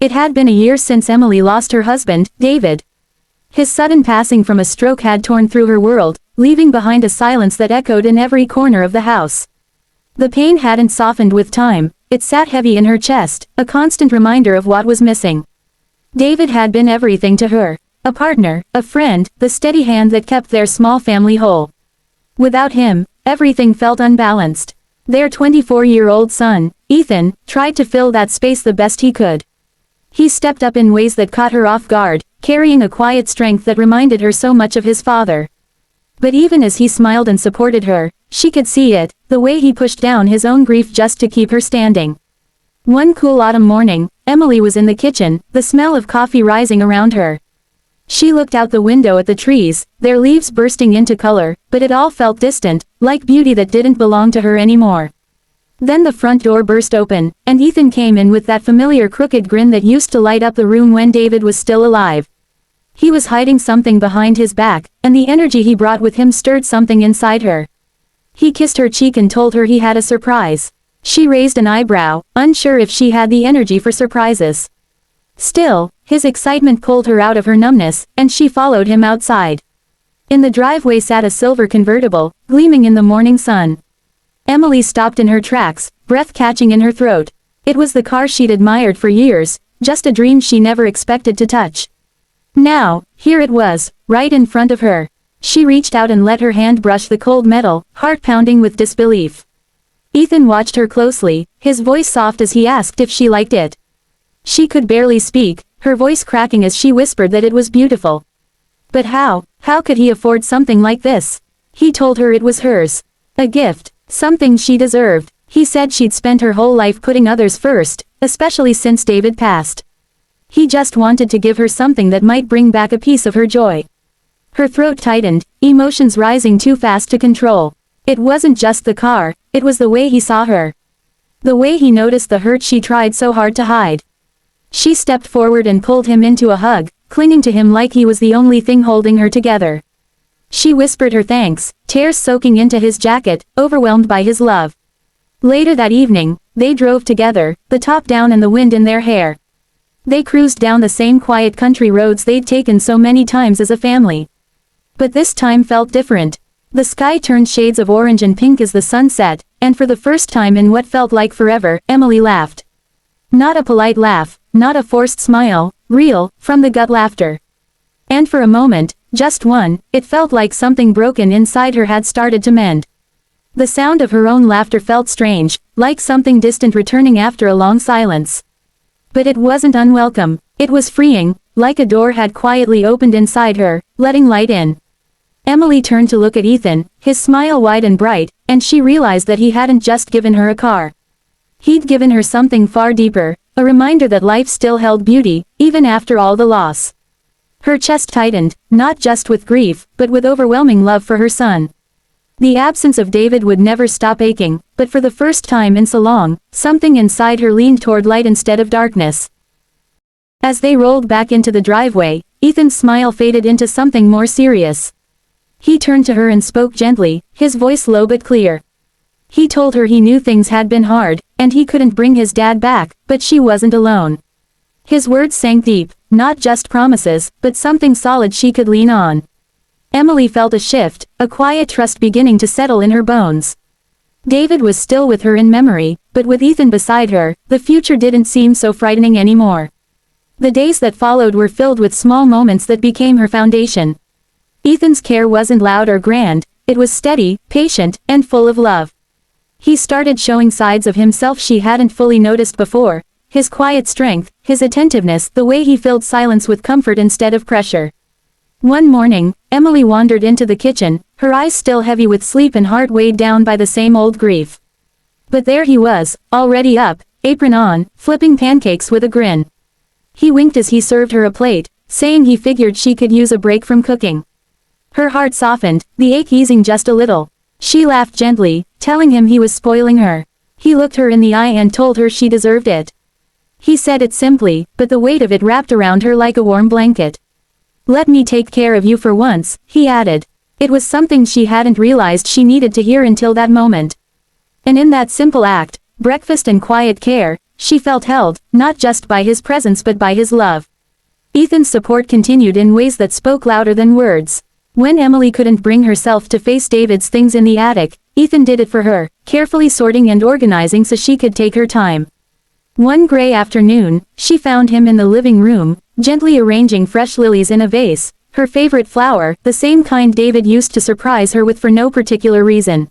It had been a year since Emily lost her husband, David. His sudden passing from a stroke had torn through her world, leaving behind a silence that echoed in every corner of the house. The pain hadn't softened with time, it sat heavy in her chest, a constant reminder of what was missing. David had been everything to her. A partner, a friend, the steady hand that kept their small family whole. Without him, everything felt unbalanced. Their 24-year-old son, Ethan, tried to fill that space the best he could. He stepped up in ways that caught her off guard, carrying a quiet strength that reminded her so much of his father. But even as he smiled and supported her, she could see it, the way he pushed down his own grief just to keep her standing. One cool autumn morning, Emily was in the kitchen, the smell of coffee rising around her. She looked out the window at the trees, their leaves bursting into color, but it all felt distant, like beauty that didn't belong to her anymore. Then the front door burst open, and Ethan came in with that familiar crooked grin that used to light up the room when David was still alive. He was hiding something behind his back, and the energy he brought with him stirred something inside her. He kissed her cheek and told her he had a surprise. She raised an eyebrow, unsure if she had the energy for surprises. Still, his excitement pulled her out of her numbness, and she followed him outside. In the driveway sat a silver convertible, gleaming in the morning sun. Emily stopped in her tracks, breath catching in her throat. It was the car she'd admired for years, just a dream she never expected to touch. Now, here it was, right in front of her. She reached out and let her hand brush the cold metal, heart pounding with disbelief. Ethan watched her closely, his voice soft as he asked if she liked it. She could barely speak, her voice cracking as she whispered that it was beautiful. But how could he afford something like this? He told her it was hers. A gift. Something she deserved. He said she'd spent her whole life putting others first, especially since David passed. He just wanted to give her something that might bring back a piece of her joy. Her throat tightened, emotions rising too fast to control. It wasn't just the car, it was the way he saw her. The way he noticed the hurt she tried so hard to hide. She stepped forward and pulled him into a hug, clinging to him like he was the only thing holding her together. She whispered her thanks, tears soaking into his jacket, overwhelmed by his love. Later that evening, they drove together, the top down and the wind in their hair. They cruised down the same quiet country roads they'd taken so many times as a family. But this time felt different. The sky turned shades of orange and pink as the sun set, and for the first time in what felt like forever, Emily laughed. Not a polite laugh, not a forced smile, real, from the gut laughter. And for a moment, just one, it felt like something broken inside her had started to mend. The sound of her own laughter felt strange, like something distant returning after a long silence. But it wasn't unwelcome, it was freeing, like a door had quietly opened inside her, letting light in. Emily turned to look at Ethan, his smile wide and bright, and she realized that he hadn't just given her a car. He'd given her something far deeper, a reminder that life still held beauty, even after all the loss. Her chest tightened, not just with grief, but with overwhelming love for her son. The absence of David would never stop aching, but for the first time in so long, something inside her leaned toward light instead of darkness. As they rolled back into the driveway, Ethan's smile faded into something more serious. He turned to her and spoke gently, his voice low but clear. He told her he knew things had been hard, and he couldn't bring his dad back, but she wasn't alone. His words sank deep, not just promises, but something solid she could lean on. Emily felt a shift, a quiet trust beginning to settle in her bones. David was still with her in memory, but with Ethan beside her, the future didn't seem so frightening anymore. The days that followed were filled with small moments that became her foundation. Ethan's care wasn't loud or grand, it was steady, patient, and full of love. He started showing sides of himself she hadn't fully noticed before, his quiet strength, his attentiveness, the way he filled silence with comfort instead of pressure. One morning, Emily wandered into the kitchen, her eyes still heavy with sleep and heart weighed down by the same old grief. But there he was, already up, apron on, flipping pancakes with a grin. He winked as he served her a plate, saying he figured she could use a break from cooking. Her heart softened, the ache easing just a little. She laughed gently, telling him he was spoiling her. He looked her in the eye and told her she deserved it. He said it simply, but the weight of it wrapped around her like a warm blanket. "Let me take care of you for once," he added. It was something she hadn't realized she needed to hear until that moment. And in that simple act, breakfast and quiet care, she felt held, not just by his presence but by his love. Ethan's support continued in ways that spoke louder than words. When Emily couldn't bring herself to face David's things in the attic, Ethan did it for her, carefully sorting and organizing so she could take her time. One gray afternoon, she found him in the living room, gently arranging fresh lilies in a vase, her favorite flower, the same kind David used to surprise her with for no particular reason.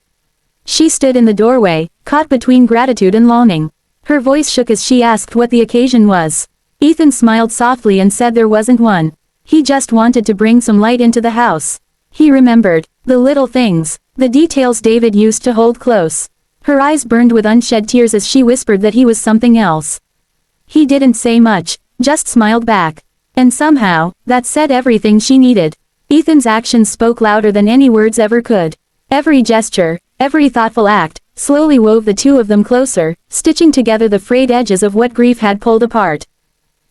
She stood in the doorway, caught between gratitude and longing. Her voice shook as she asked what the occasion was. Ethan smiled softly and said there wasn't one. He just wanted to bring some light into the house. He remembered the little things, the details David used to hold close. Her eyes burned with unshed tears as she whispered that he was something else. He didn't say much, just smiled back. And somehow, that said everything she needed. Ethan's actions spoke louder than any words ever could. Every gesture, every thoughtful act, slowly wove the two of them closer, stitching together the frayed edges of what grief had pulled apart.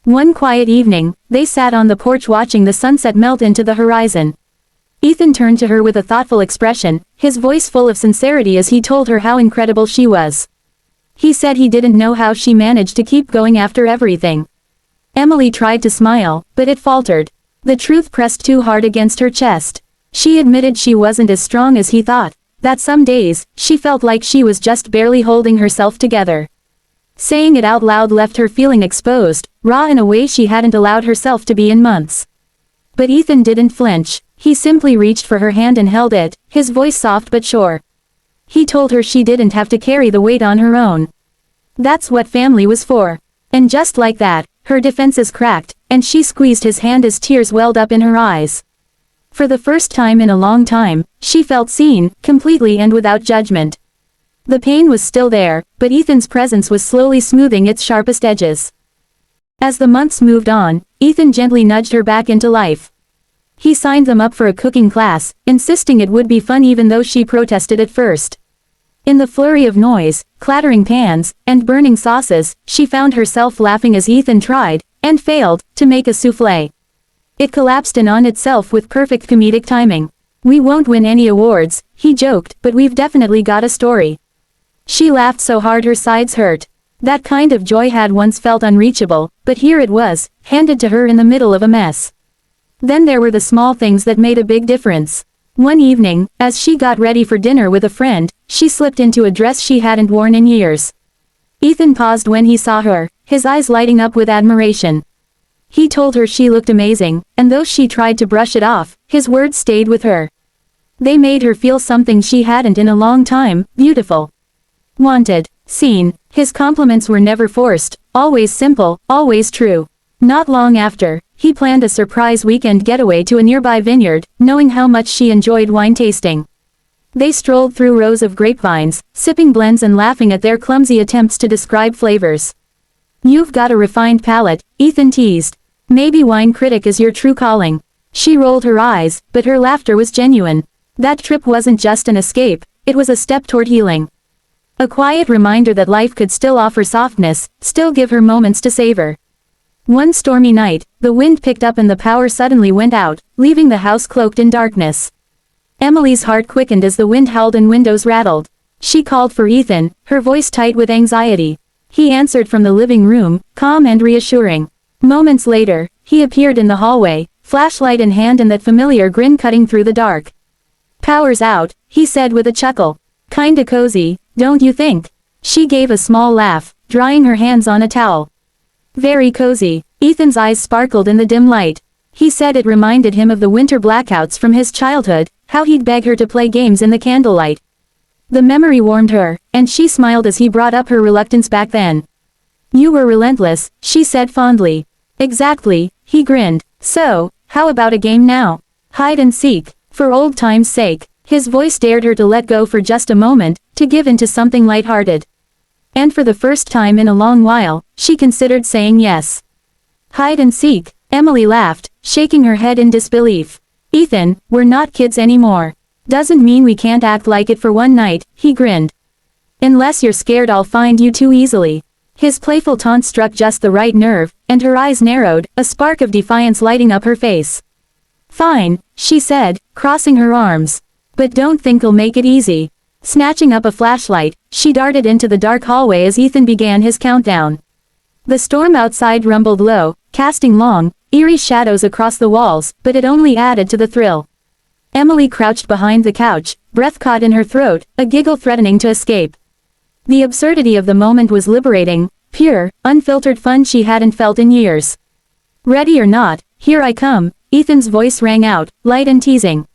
One quiet evening, they sat on the porch watching the sunset melt into the horizon. Ethan turned to her with a thoughtful expression, his voice full of sincerity as he told her how incredible she was. He said he didn't know how she managed to keep going after everything. Emily tried to smile, but it faltered. The truth pressed too hard against her chest. She admitted she wasn't as strong as he thought, that some days, she felt like she was just barely holding herself together. Saying it out loud left her feeling exposed, raw in a way she hadn't allowed herself to be in months. But Ethan didn't flinch. He simply reached for her hand and held it, his voice soft but sure. He told her she didn't have to carry the weight on her own. That's what family was for. And just like that, her defenses cracked, and she squeezed his hand as tears welled up in her eyes. For the first time in a long time, she felt seen, completely and without judgment. The pain was still there, but Ethan's presence was slowly smoothing its sharpest edges. As the months moved on, Ethan gently nudged her back into life. He signed them up for a cooking class, insisting it would be fun even though she protested at first. In the flurry of noise, clattering pans, and burning sauces, she found herself laughing as Ethan tried, and failed, to make a soufflé. It collapsed in on itself with perfect comedic timing. "We won't win any awards," he joked, "but we've definitely got a story." She laughed so hard her sides hurt. That kind of joy had once felt unreachable, but here it was, handed to her in the middle of a mess. Then there were the small things that made a big difference. One evening, as she got ready for dinner with a friend, she slipped into a dress she hadn't worn in years. Ethan paused when he saw her, his eyes lighting up with admiration. He told her she looked amazing, and though she tried to brush it off, his words stayed with her. They made her feel something she hadn't in a long time, beautiful. Wanted. Seen. His compliments were never forced, always simple, always true. Not long after, he planned a surprise weekend getaway to a nearby vineyard, knowing how much she enjoyed wine tasting. They strolled through rows of grapevines, sipping blends and laughing at their clumsy attempts to describe flavors. "You've got a refined palate," Ethan teased. "Maybe wine critic is your true calling." She rolled her eyes, but her laughter was genuine. That trip wasn't just an escape, it was a step toward healing. A quiet reminder that life could still offer softness, still give her moments to savor. One stormy night, the wind picked up and the power suddenly went out, leaving the house cloaked in darkness. Emily's heart quickened as the wind howled and windows rattled. She called for Ethan, her voice tight with anxiety. He answered from the living room, calm and reassuring. Moments later, he appeared in the hallway, flashlight in hand and that familiar grin cutting through the dark. "Power's out," he said with a chuckle. "Kinda cozy, don't you think?" She gave a small laugh, drying her hands on a towel. "Very cozy." Ethan's eyes sparkled in the dim light. He said it reminded him of the winter blackouts from his childhood, how he'd beg her to play games in the candlelight. The memory warmed her, and she smiled as he brought up her reluctance back then. "You were relentless," she said fondly. "Exactly," he grinned. "So, how about a game now? Hide and seek, for old time's sake." His voice dared her to let go for just a moment, to give in to something lighthearted. And for the first time in a long while, she considered saying yes. "Hide and seek," Emily laughed, shaking her head in disbelief. "Ethan, we're not kids anymore. Doesn't mean we can't act like it for one night," he grinned. "Unless you're scared I'll find you too easily." His playful taunt struck just the right nerve, and her eyes narrowed, a spark of defiance lighting up her face. "Fine," she said, crossing her arms. "But don't think I'll make it easy." Snatching up a flashlight, she darted into the dark hallway as Ethan began his countdown. The storm outside rumbled low, casting long, eerie shadows across the walls, but it only added to the thrill. Emily crouched behind the couch, breath caught in her throat, a giggle threatening to escape. The absurdity of the moment was liberating, pure, unfiltered fun she hadn't felt in years. Ready or not, here I come, Ethan's voice rang out, light and teasing.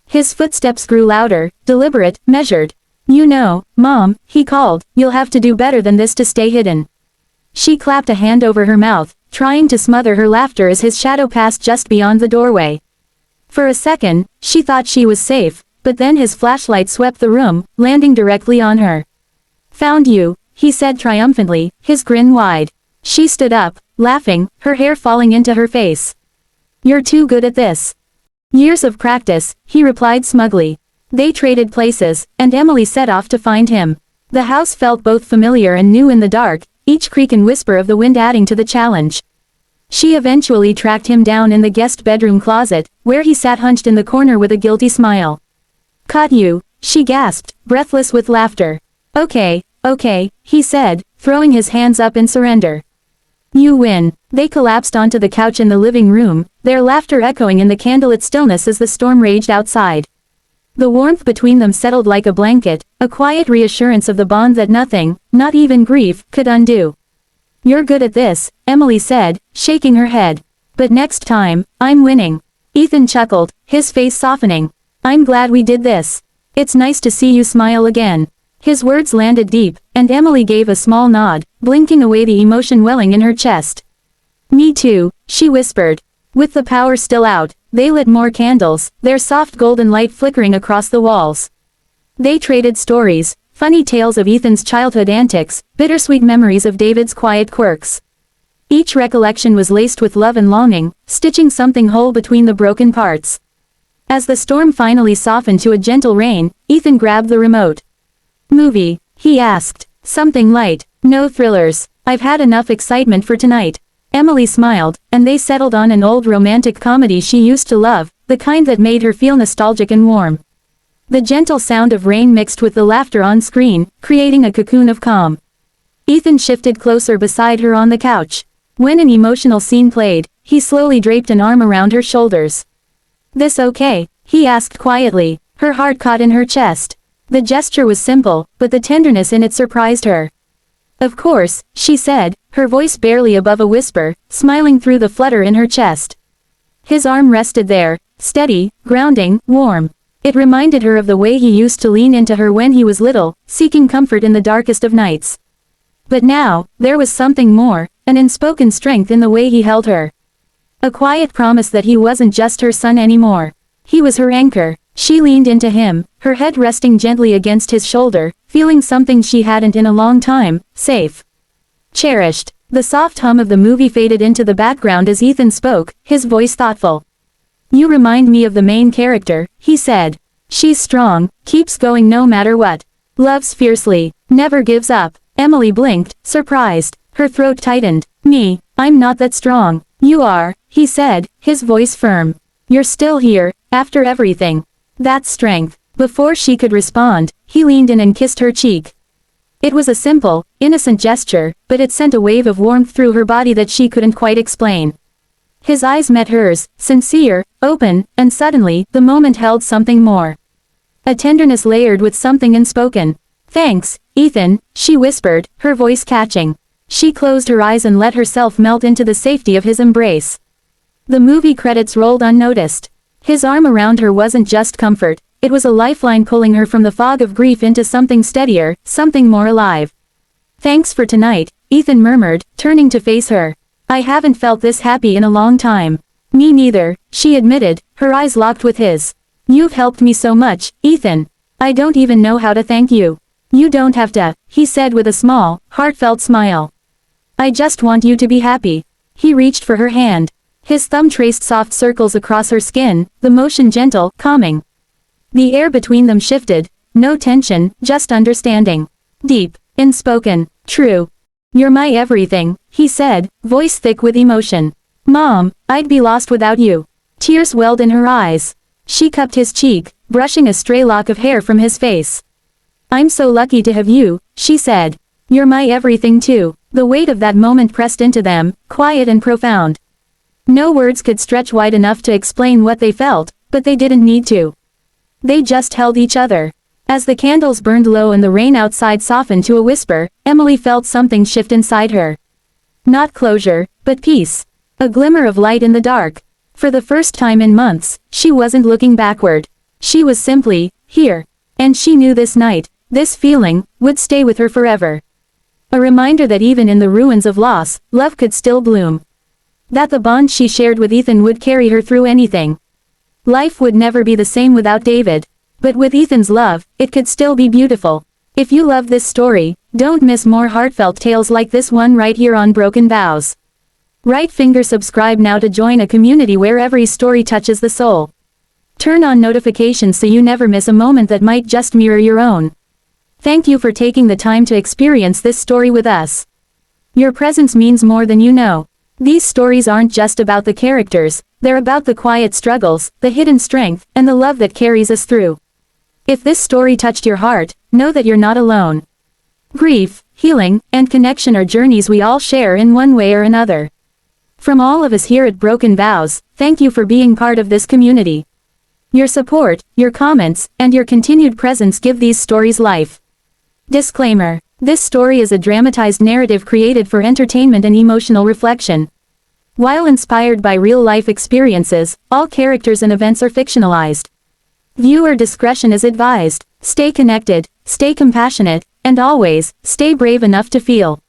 His footsteps grew louder, deliberate, measured. You know, Mom, he called, you'll have to do better than this to stay hidden. She clapped a hand over her mouth, trying to smother her laughter as his shadow passed just beyond the doorway. For a second, she thought she was safe, but then his flashlight swept the room, landing directly on her. Found you, he said triumphantly, his grin wide. She stood up, laughing, her hair falling into her face. You're too good at this. Years of practice, he replied smugly. They traded places, and Emily set off to find him. The house felt both familiar and new in the dark, each creak and whisper of the wind adding to the challenge. She eventually tracked him down in the guest bedroom closet, where he sat hunched in the corner with a guilty smile. Caught you, she gasped, breathless with laughter. Okay, he said, throwing his hands up in surrender. You win. They collapsed onto the couch in the living room, their laughter echoing in the candlelit stillness as the storm raged outside. The warmth between them settled like a blanket, a quiet reassurance of the bond that nothing, not even grief, could undo. You're good at this, Emily said, shaking her head. But next time, I'm winning. Ethan chuckled, his face softening. I'm glad we did this. It's nice to see you smile again. His words landed deep, and Emily gave a small nod, blinking away the emotion welling in her chest. Me too, she whispered. With the power still out, they lit more candles, their soft golden light flickering across the walls. They traded stories, funny tales of Ethan's childhood antics, bittersweet memories of David's quiet quirks. Each recollection was laced with love and longing, stitching something whole between the broken parts. As the storm finally softened to a gentle rain, Ethan grabbed the remote. Movie, he asked. Something light, no thrillers. I've had enough excitement for tonight. Emily smiled, and they settled on an old romantic comedy she used to love, the kind that made her feel nostalgic and warm. The gentle sound of rain mixed with the laughter on screen, creating a cocoon of calm. Ethan shifted closer beside her on the couch. When an emotional scene played, he slowly draped an arm around her shoulders. This okay? He asked quietly, her heart caught in her chest. The gesture was simple, but the tenderness in it surprised her. Of course, she said, her voice barely above a whisper, smiling through the flutter in her chest. His arm rested there, steady, grounding, warm. It reminded her of the way he used to lean into her when he was little, seeking comfort in the darkest of nights. But now, there was something more, an unspoken strength in the way he held her. A quiet promise that he wasn't just her son anymore. He was her anchor. She leaned into him, her head resting gently against his shoulder, feeling something she hadn't in a long time, safe. Cherished. The soft hum of the movie faded into the background as Ethan spoke, his voice thoughtful. You remind me of the main character, he said. She's strong, keeps going no matter what. Loves fiercely, never gives up. Emily blinked, surprised. Her throat tightened. Me, I'm not that strong. You are, he said, his voice firm. You're still here, after everything. That's strength. Before she could respond, he leaned in and kissed her cheek. It was a simple, innocent gesture, but it sent a wave of warmth through her body that she couldn't quite explain. His eyes met hers, sincere, open, and suddenly, the moment held something more. A tenderness layered with something unspoken. Thanks, Ethan, she whispered, her voice catching. She closed her eyes and let herself melt into the safety of his embrace. The movie credits rolled unnoticed. His arm around her wasn't just comfort, it was a lifeline pulling her from the fog of grief into something steadier, something more alive. Thanks for tonight, Ethan murmured, turning to face her. I haven't felt this happy in a long time. Me neither, she admitted, her eyes locked with his. You've helped me so much, Ethan. I don't even know how to thank you. You don't have to, he said with a small, heartfelt smile. I just want you to be happy. He reached for her hand. His thumb traced soft circles across her skin, the motion gentle, calming. The air between them shifted, no tension, just understanding. Deep, unspoken, true. You're my everything, he said, voice thick with emotion. Mom, I'd be lost without you. Tears welled in her eyes. She cupped his cheek, brushing a stray lock of hair from his face. I'm so lucky to have you, she said. You're my everything too. The weight of that moment pressed into them, quiet and profound. No words could stretch wide enough to explain what they felt, but they didn't need to. They just held each other. As the candles burned low and the rain outside softened to a whisper, Emily felt something shift inside her. Not closure, but peace. A glimmer of light in the dark. For the first time in months, she wasn't looking backward. She was simply, here. And she knew this night, this feeling, would stay with her forever. A reminder that even in the ruins of loss, love could still bloom. That the bond she shared with Ethan would carry her through anything. Life would never be the same without David. But with Ethan's love, it could still be beautiful. If you love this story, don't miss more heartfelt tales like this one right here on Broken Vows. Right finger subscribe now to join a community where every story touches the soul. Turn on notifications so you never miss a moment that might just mirror your own. Thank you for taking the time to experience this story with us. Your presence means more than you know. These stories aren't just about the characters, they're about the quiet struggles, the hidden strength, and the love that carries us through. If this story touched your heart, know that you're not alone. Grief, healing, and connection are journeys we all share in one way or another. From all of us here at Broken Vows, thank you for being part of this community. Your support, your comments, and your continued presence give these stories life. Disclaimer: this story is a dramatized narrative created for entertainment and emotional reflection. While inspired by real-life experiences, all characters and events are fictionalized. Viewer discretion is advised. Stay connected, stay compassionate, and always, stay brave enough to feel.